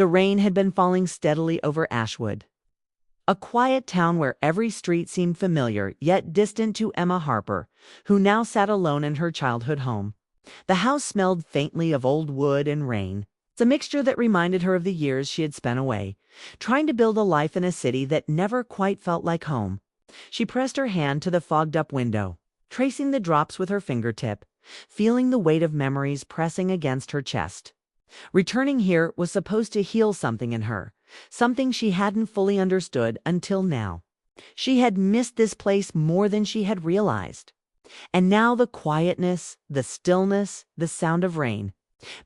The rain had been falling steadily over Ashwood, a quiet town where every street seemed familiar yet distant to Emma Harper, who now sat alone in her childhood home. The house smelled faintly of old wood and rain, a mixture that reminded her of the years she had spent away, trying to build a life in a city that never quite felt like home. She pressed her hand to the fogged-up window, tracing the drops with her fingertip, feeling the weight of memories pressing against her chest. Returning here was supposed to heal something in her, something she hadn't fully understood until now. She had missed this place more than she had realized. And now the quietness, the stillness, the sound of rain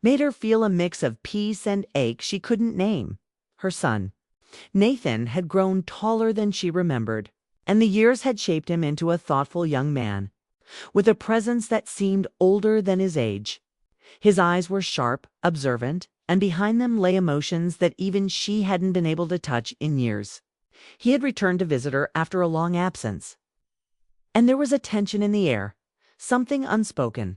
made her feel a mix of peace and ache she couldn't name. Her son, Nathan, had grown taller than she remembered, and the years had shaped him into a thoughtful young man, with a presence that seemed older than his age. His eyes were sharp, observant, and behind them lay emotions that even she hadn't been able to touch in years. He had returned to visit her after a long absence, and there was a tension in the air, something unspoken,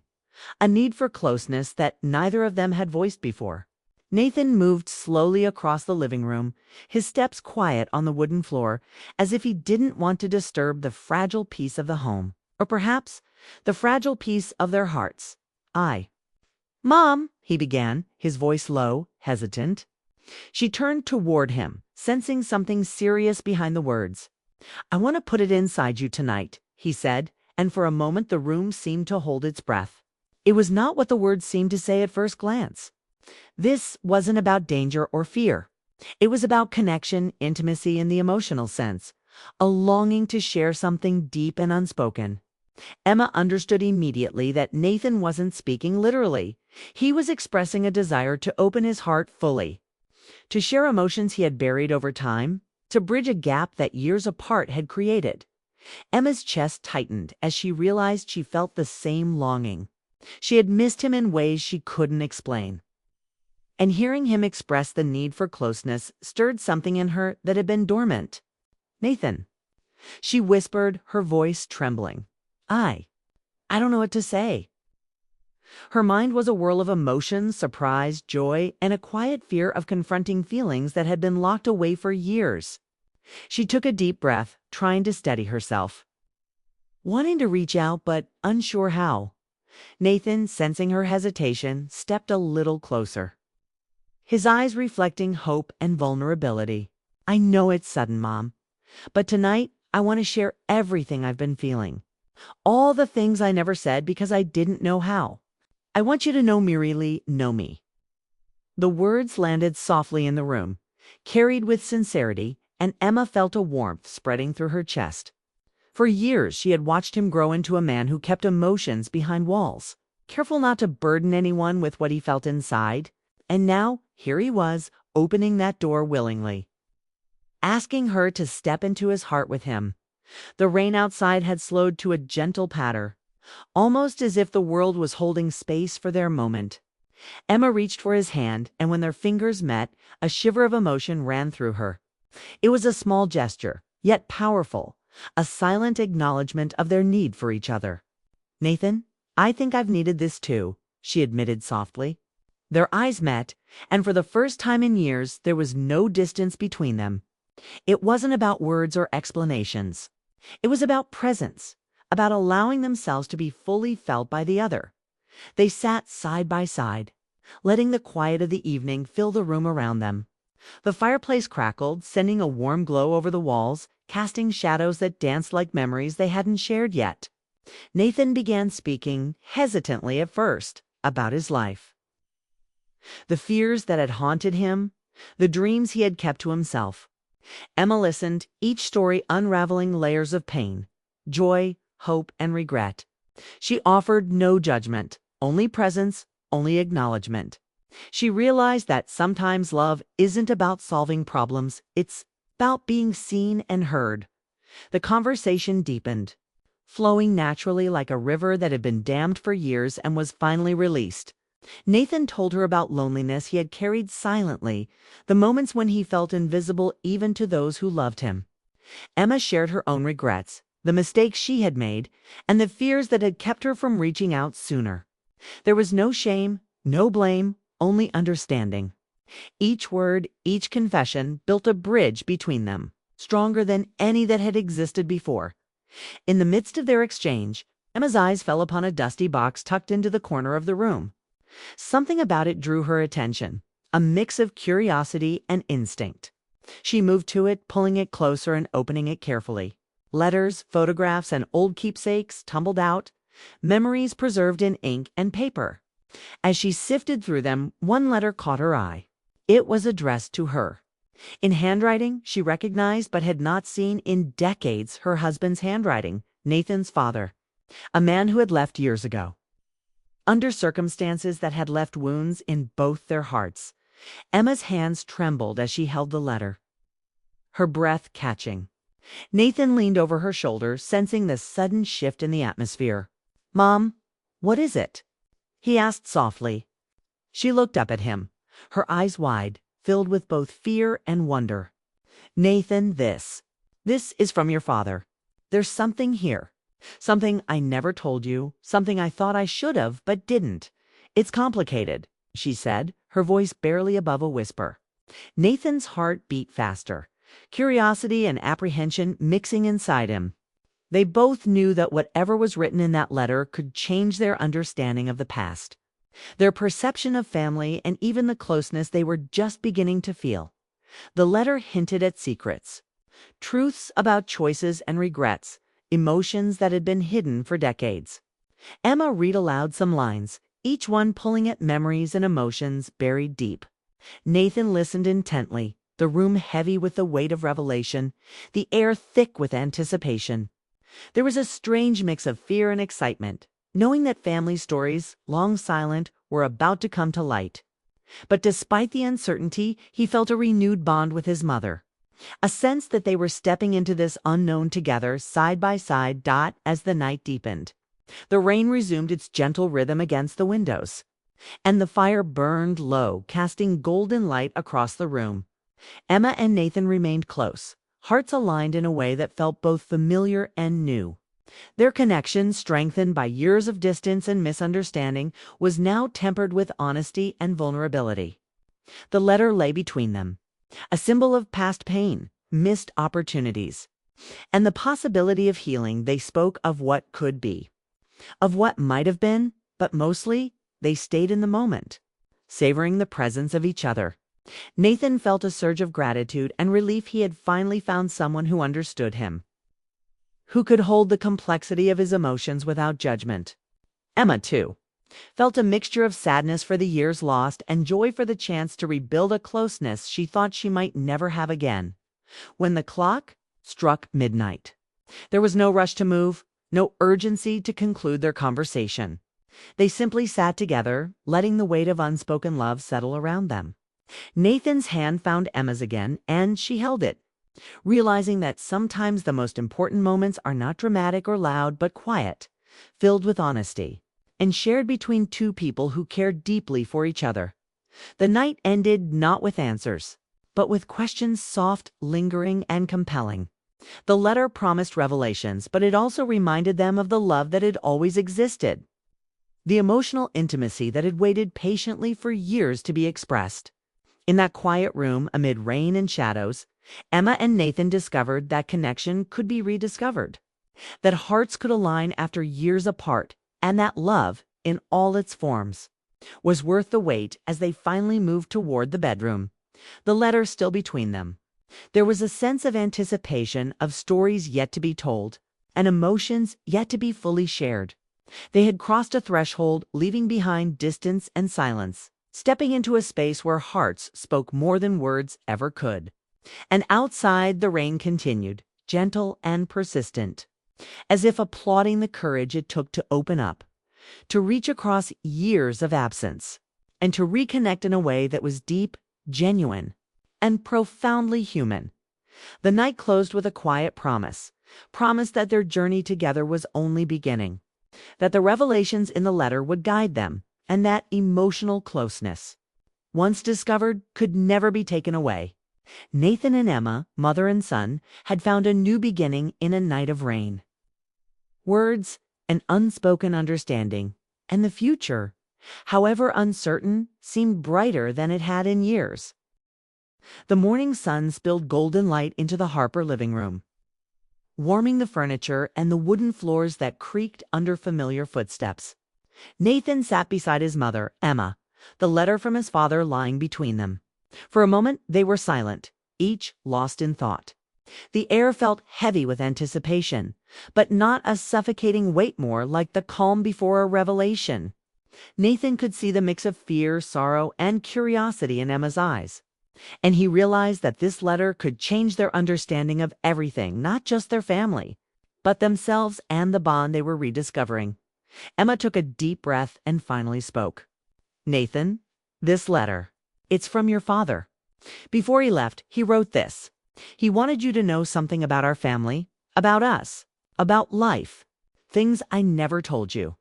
a need for closeness that neither of them had voiced before. Nathan moved slowly across the living room, his steps quiet on the wooden floor, as if he didn't want to disturb the fragile peace of the home, or perhaps the fragile peace of their hearts. "Mom," he began, his voice low, hesitant. She turned toward him, sensing something serious behind the words. "I want to put it inside you tonight," he said, and for a moment the room seemed to hold its breath. It was not what the words seemed to say at first glance. This wasn't about danger or fear. It was about connection, intimacy in the emotional sense, a longing to share something deep and unspoken. Emma understood immediately that Nathan wasn't speaking literally. He was expressing a desire to open his heart fully, to share emotions he had buried over time, to bridge a gap that years apart had created. Emma's chest tightened as she realized she felt the same longing. She had missed him in ways she couldn't explain. And hearing him express the need for closeness stirred something in her that had been dormant. "Nathan," she whispered, her voice trembling. I don't know what to say." Her mind was a whirl of emotions, surprise, joy, and a quiet fear of confronting feelings that had been locked away for years. She took a deep breath, trying to steady herself, wanting to reach out but unsure how. Nathan, sensing her hesitation, stepped a little closer, his eyes reflecting hope and vulnerability. "I know it's sudden, Mom, but tonight I want to share everything I've been feeling. All the things I never said because I didn't know how. I want you to know me, really know me." The words landed softly in the room, carried with sincerity, and Emma felt a warmth spreading through her chest. For years she had watched him grow into a man who kept emotions behind walls, careful not to burden anyone with what he felt inside. And now, here he was, opening that door willingly, asking her to step into his heart with him. The rain outside had slowed to a gentle patter, almost as if the world was holding space for their moment. Emma reached for his hand, and when their fingers met, a shiver of emotion ran through her. It was a small gesture, yet powerful, a silent acknowledgement of their need for each other. "Nathan, I think I've needed this too," she admitted softly. Their eyes met, and for the first time in years there was no distance between them. It wasn't about words or explanations. It was about presence, about allowing themselves to be fully felt by the other. They sat side by side, letting the quiet of the evening fill the room around them. The fireplace crackled, sending a warm glow over the walls, casting shadows that danced like memories they hadn't shared yet. Nathan began speaking, hesitantly at first, about his life. The fears that had haunted him, the dreams he had kept to himself. Emma listened, each story unraveling layers of pain, joy, hope, and regret. She offered no judgment, only presence, only acknowledgement. She realized that sometimes love isn't about solving problems, it's about being seen and heard. The conversation deepened, flowing naturally like a river that had been dammed for years and was finally released. Nathan told her about loneliness he had carried silently, the moments when he felt invisible even to those who loved him. Emma shared her own regrets, the mistakes she had made, and the fears that had kept her from reaching out sooner. There was no shame, no blame, only understanding. Each word, each confession built a bridge between them, stronger than any that had existed before. In the midst of their exchange, Emma's eyes fell upon a dusty box tucked into the corner of the room. Something about it drew her attention, a mix of curiosity and instinct. She moved to it, pulling it closer and opening it carefully. Letters, photographs, and old keepsakes tumbled out, memories preserved in ink and paper. As she sifted through them, one letter caught her eye. It was addressed to her. In handwriting she recognized but had not seen in decades, her husband's handwriting, Nathan's father, a man who had left years ago, under circumstances that had left wounds in both their hearts. Emma's hands trembled as she held the letter, her breath catching. Nathan leaned over her shoulder, sensing the sudden shift in the atmosphere. "Mom, what is it?" he asked softly. She looked up at him, her eyes wide, filled with both fear and wonder. "Nathan, this is from your father. There's something here. Something I never told you, something I thought I should have, but didn't. It's complicated," she said, her voice barely above a whisper. Nathan's heart beat faster, curiosity and apprehension mixing inside him. They both knew that whatever was written in that letter could change their understanding of the past, their perception of family, and even the closeness they were just beginning to feel. The letter hinted at secrets, truths about choices and regrets, emotions that had been hidden for decades. Emma read aloud some lines, each one pulling at memories and emotions buried deep. Nathan listened intently, the room heavy with the weight of revelation, the air thick with anticipation. There was a strange mix of fear and excitement, knowing that family stories, long silent, were about to come to light. But despite the uncertainty, he felt a renewed bond with his mother, a sense that they were stepping into this unknown together, side by side. As the night deepened, the rain resumed its gentle rhythm against the windows, and the fire burned low, casting golden light across the room. Emma and Nathan remained close, hearts aligned in a way that felt both familiar and new. Their connection, strengthened by years of distance and misunderstanding, was now tempered with honesty and vulnerability. The letter lay between them, a symbol of past pain, missed opportunities, and the possibility of healing. They spoke of what could be, of what might have been, but mostly they stayed in the moment, savoring the presence of each other. Nathan felt a surge of gratitude and relief. He had finally found someone who understood him, who could hold the complexity of his emotions without judgment. Emma, too, felt a mixture of sadness for the years lost and joy for the chance to rebuild a closeness she thought she might never have again. When the clock struck midnight, there was no rush to move, no urgency to conclude their conversation. They simply sat together, letting the weight of unspoken love settle around them. Nathan's hand found Emma's again, and she held it, realizing that sometimes the most important moments are not dramatic or loud, but quiet, filled with honesty, and shared between two people who cared deeply for each other. The night ended not with answers, but with questions, soft, lingering, and compelling. The letter promised revelations, but it also reminded them of the love that had always existed, the emotional intimacy that had waited patiently for years to be expressed. In that quiet room, amid rain and shadows, Emma and Nathan discovered that connection could be rediscovered, that hearts could align after years apart, and that love, in all its forms, was worth the wait. As they finally moved toward the bedroom, the letter still between them, there was a sense of anticipation, of stories yet to be told, and emotions yet to be fully shared. They had crossed a threshold, leaving behind distance and silence, stepping into a space where hearts spoke more than words ever could. And outside, the rain continued, gentle and persistent, as if applauding the courage it took to open up, to reach across years of absence, and to reconnect in a way that was deep, genuine, and profoundly human. The night closed with a quiet promise that their journey together was only beginning, that the revelations in the letter would guide them, and that emotional closeness, once discovered, could never be taken away. Nathan and Emma, mother and son, had found a new beginning in a night of rain. Words, an unspoken understanding, and the future however uncertain, seemed brighter than it had in years. The morning sun spilled golden light into the Harper living room, warming the furniture and the wooden floors that creaked under familiar footsteps. Nathan sat beside his mother, Emma, the letter from his father lying between them. For a moment they were silent, each lost in thought. The air felt heavy with anticipation, but not a suffocating weight, more like the calm before a revelation. Nathan could see the mix of fear, sorrow, and curiosity in Emma's eyes, and he realized that this letter could change their understanding of everything, not just their family, but themselves and the bond they were rediscovering. Emma took a deep breath and finally spoke. "Nathan, this letter, it's from your father. Before he left, he wrote this. He wanted you to know something about our family, about us, about life, things I never told you."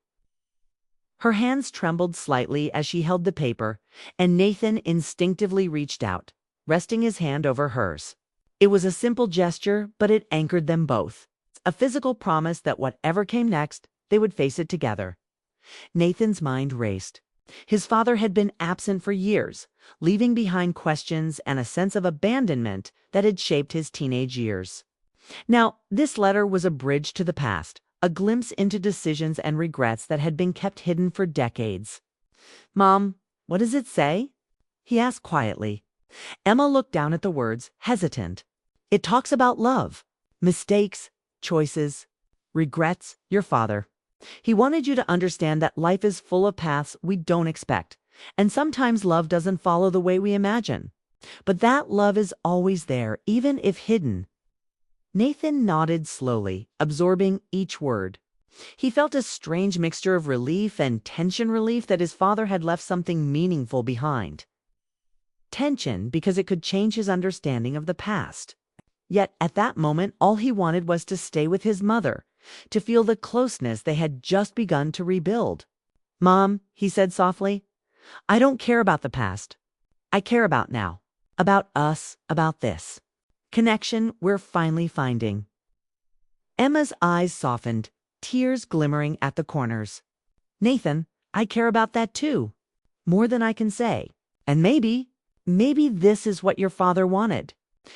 Her hands trembled slightly as she held the paper, and Nathan instinctively reached out, resting his hand over hers. It was a simple gesture, but it anchored them both. A physical promise that whatever came next, they would face it together. Nathan's mind raced. His father had been absent for years, leaving behind questions and a sense of abandonment that had shaped his teenage years. Now, this letter was a bridge to the past, a glimpse into decisions and regrets that had been kept hidden for decades. "Mom, what does it say?" he asked quietly. Emma looked down at the words, hesitant. "It talks about love, mistakes, choices, regrets, your father. He wanted you to understand that life is full of paths we don't expect, and sometimes love doesn't follow the way we imagine. But that love is always there, even if hidden." Nathan nodded slowly, absorbing each word. He felt a strange mixture of relief and tension, relief that his father had left something meaningful behind. Tension because it could change his understanding of the past. Yet at that moment, all he wanted was to stay with his mother, to feel the closeness they had just begun to rebuild. "Mom," he said softly, "I don't care about the past. I care about now, about us, about this connection we're finally finding." Emma's eyes softened, tears glimmering at the corners. "Nathan, I care about that too, more than I can say. And maybe this is what your father wanted,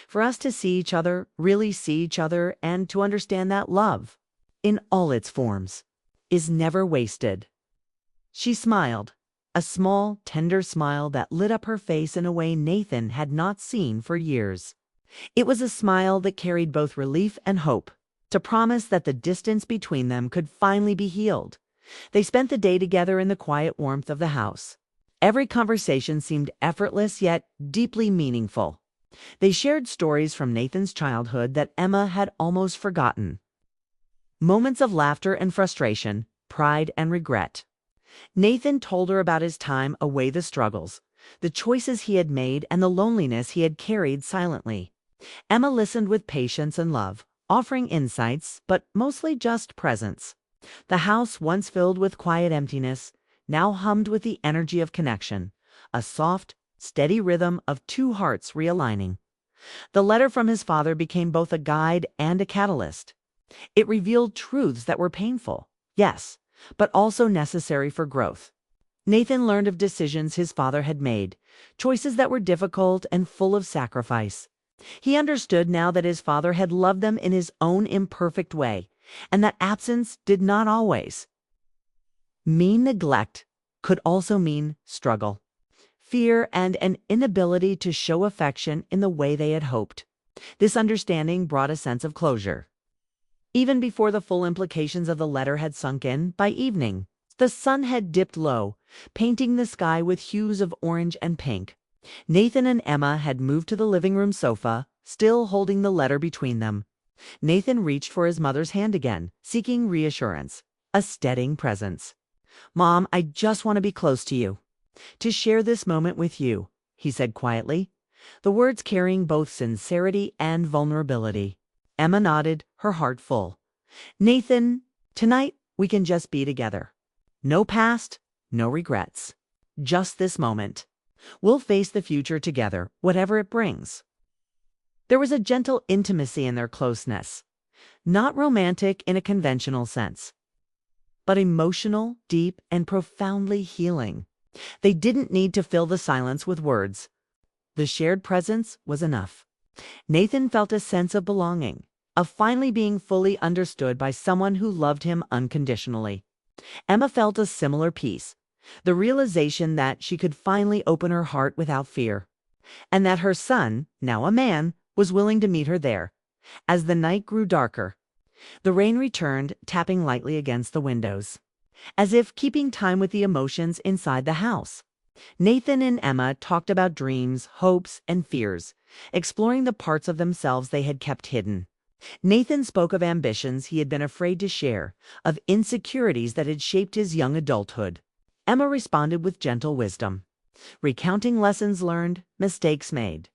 for us to see each other, really see each other, and to understand that love, in all its forms, is never wasted." She smiled, a small, tender smile that lit up her face in a way Nathan had not seen for years. It was a smile that carried both relief and hope, to promise that the distance between them could finally be healed. They spent the day together in the quiet warmth of the house. Every conversation seemed effortless yet deeply meaningful. They shared stories from Nathan's childhood that Emma had almost forgotten. Moments of laughter and frustration, pride and regret. Nathan told her about his time away, the struggles, the choices he had made, and the loneliness he had carried silently. Emma listened with patience and love, offering insights, but mostly just presence. The house, once filled with quiet emptiness, now hummed with the energy of connection, a soft, steady rhythm of two hearts realigning. The letter from his father became both a guide and a catalyst. It revealed truths that were painful, yes, but also necessary for growth. Nathan learned of decisions his father had made, choices that were difficult and full of sacrifice. He understood now that his father had loved them in his own imperfect way, and that absence did not always mean neglect, could also mean struggle, fear, and an inability to show affection in the way they had hoped. This understanding brought a sense of closure. Even before the full implications of the letter had sunk in, by evening, the sun had dipped low, painting the sky with hues of orange and pink. Nathan and Emma had moved to the living room sofa, still holding the letter between them. Nathan reached for his mother's hand again, seeking reassurance, a steadying presence. "Mom, I just want to be close to you, to share this moment with you," he said quietly, the words carrying both sincerity and vulnerability. Emma nodded, her heart full. "Nathan, tonight we can just be together. No past, no regrets. Just this moment. We'll face the future together, whatever it brings." There was a gentle intimacy in their closeness, not romantic in a conventional sense, but emotional, deep, and profoundly healing. They didn't need to fill the silence with words. The shared presence was enough. Nathan felt a sense of belonging, of finally being fully understood by someone who loved him unconditionally. Emma felt a similar peace, the realization that she could finally open her heart without fear, and that her son, now a man, was willing to meet her there. As the night grew darker, the rain returned, tapping lightly against the windows, as if keeping time with the emotions inside the house. Nathan and Emma talked about dreams, hopes, and fears, exploring the parts of themselves they had kept hidden. Nathan spoke of ambitions he had been afraid to share, of insecurities that had shaped his young adulthood. Emma responded with gentle wisdom, recounting lessons learned, mistakes made,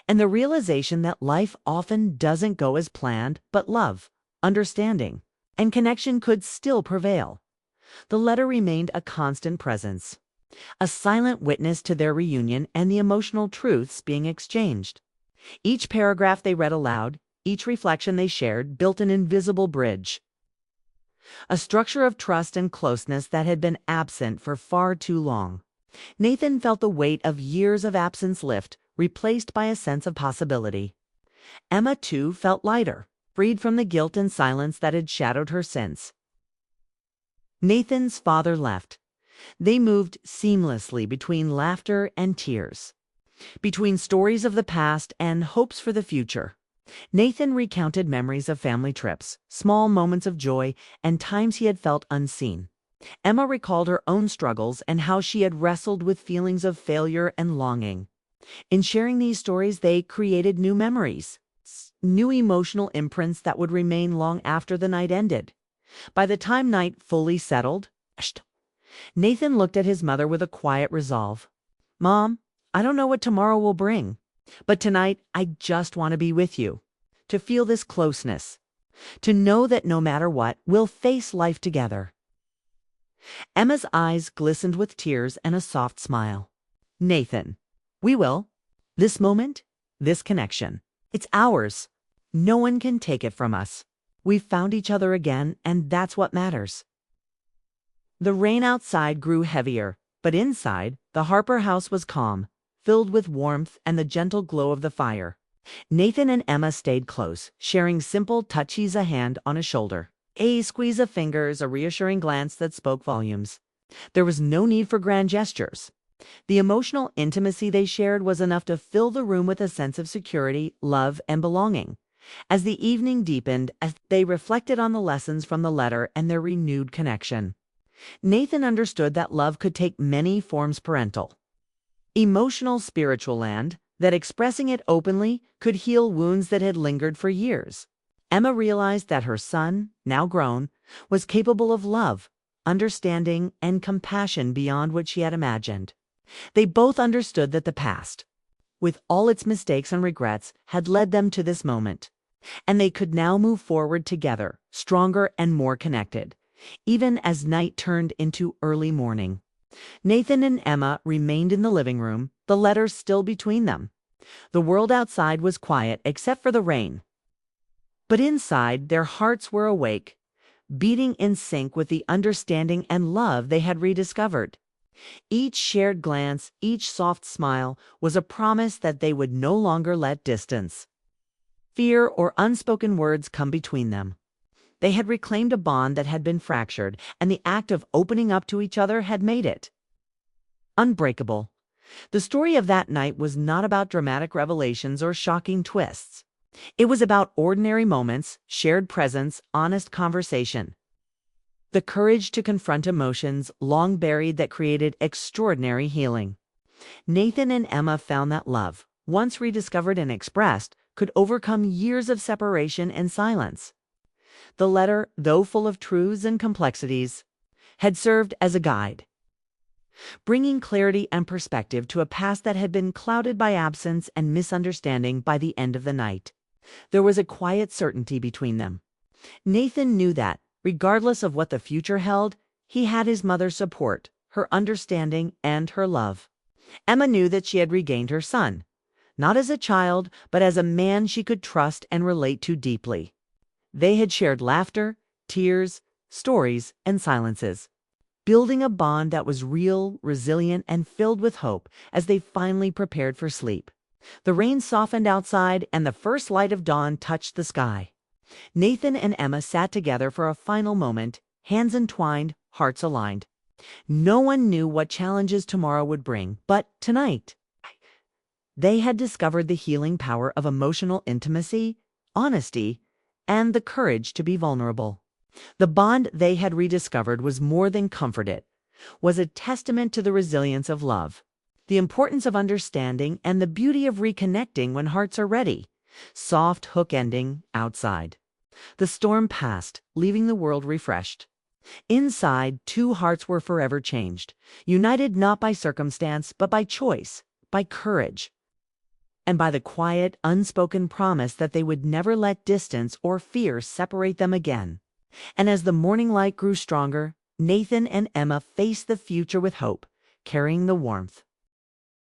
and the realization that life often doesn't go as planned, but love, understanding, and connection could still prevail. The letter remained a constant presence, a silent witness to their reunion and the emotional truths being exchanged. Each paragraph they read aloud, each reflection they shared, built an invisible bridge, a structure of trust and closeness that had been absent for far too long. Nathan felt the weight of years of absence lift, replaced by a sense of possibility. Emma, too, felt lighter, freed from the guilt and silence that had shadowed her since Nathan's father left. They moved seamlessly between laughter and tears, between stories of the past and hopes for the future. Nathan recounted memories of family trips, small moments of joy, and times he had felt unseen. Emma recalled her own struggles and how she had wrestled with feelings of failure and longing. In sharing these stories, they created new memories, new emotional imprints that would remain long after the night ended. By the time night fully settled, Nathan looked at his mother with a quiet resolve. "Mom, I don't know what tomorrow will bring, but tonight I just want to be with you, to feel this closeness, to know that no matter what, we'll face life together." Emma's eyes glistened with tears and a soft smile. "Nathan, we will. This moment, this connection, it's ours. No one can take it from us. We've found each other again, and that's what matters." The rain outside grew heavier, but inside, the Harper house was calm, filled with warmth and the gentle glow of the fire. Nathan and Emma stayed close, sharing simple touches, a hand on a shoulder, a squeeze of fingers, a reassuring glance that spoke volumes. There was no need for grand gestures. The emotional intimacy they shared was enough to fill the room with a sense of security, love, and belonging. As the evening deepened, as they reflected on the lessons from the letter and their renewed connection, Nathan understood that love could take many forms: parental, emotional, spiritual, and that expressing it openly could heal wounds that had lingered for years. Emma realized that her son, now grown, was capable of love, understanding, and compassion beyond what she had imagined. They both understood that the past, with all its mistakes and regrets, had led them to this moment, and they could now move forward together, stronger and more connected. Even as night turned into early morning, Nathan and Emma remained in the living room, the letter still between them. The world outside was quiet except for the rain, but inside their hearts were awake, beating in sync with the understanding and love they had rediscovered. Each shared glance, each soft smile, was a promise that they would no longer let distance, fear, or unspoken words come between them. They had reclaimed a bond that had been fractured, and the act of opening up to each other had made it unbreakable. The story of that night was not about dramatic revelations or shocking twists. It was about ordinary moments, shared presence, honest conversation, the courage to confront emotions long buried that created extraordinary healing. Nathan and Emma found that love, once rediscovered and expressed, could overcome years of separation and silence. The letter, though full of truths and complexities, had served as a guide, bringing clarity and perspective to a past that had been clouded by absence and misunderstanding. By the end of the night, there was a quiet certainty between them. Nathan knew that, regardless of what the future held, he had his mother's support, her understanding, and her love. Emma knew that she had regained her son, not as a child, but as a man she could trust and relate to deeply. They had shared laughter, tears, stories, and silences, building a bond that was real, resilient, and filled with hope as they finally prepared for sleep. The rain softened outside, and the first light of dawn touched the sky. Nathan and Emma sat together for a final moment, hands entwined, hearts aligned. No one knew what challenges tomorrow would bring, but tonight, they had discovered the healing power of emotional intimacy, honesty, and the courage to be vulnerable. The bond they had rediscovered was more than comfort, it was a testament to the resilience of love, the importance of understanding, and the beauty of reconnecting when hearts are ready. Soft hook ending outside. The storm passed, leaving the world refreshed. Inside, two hearts were forever changed, united not by circumstance, but by choice, by courage, and by the quiet, unspoken promise that they would never let distance or fear separate them again. And as the morning light grew stronger, Nathan and Emma faced the future with hope, carrying the warmth,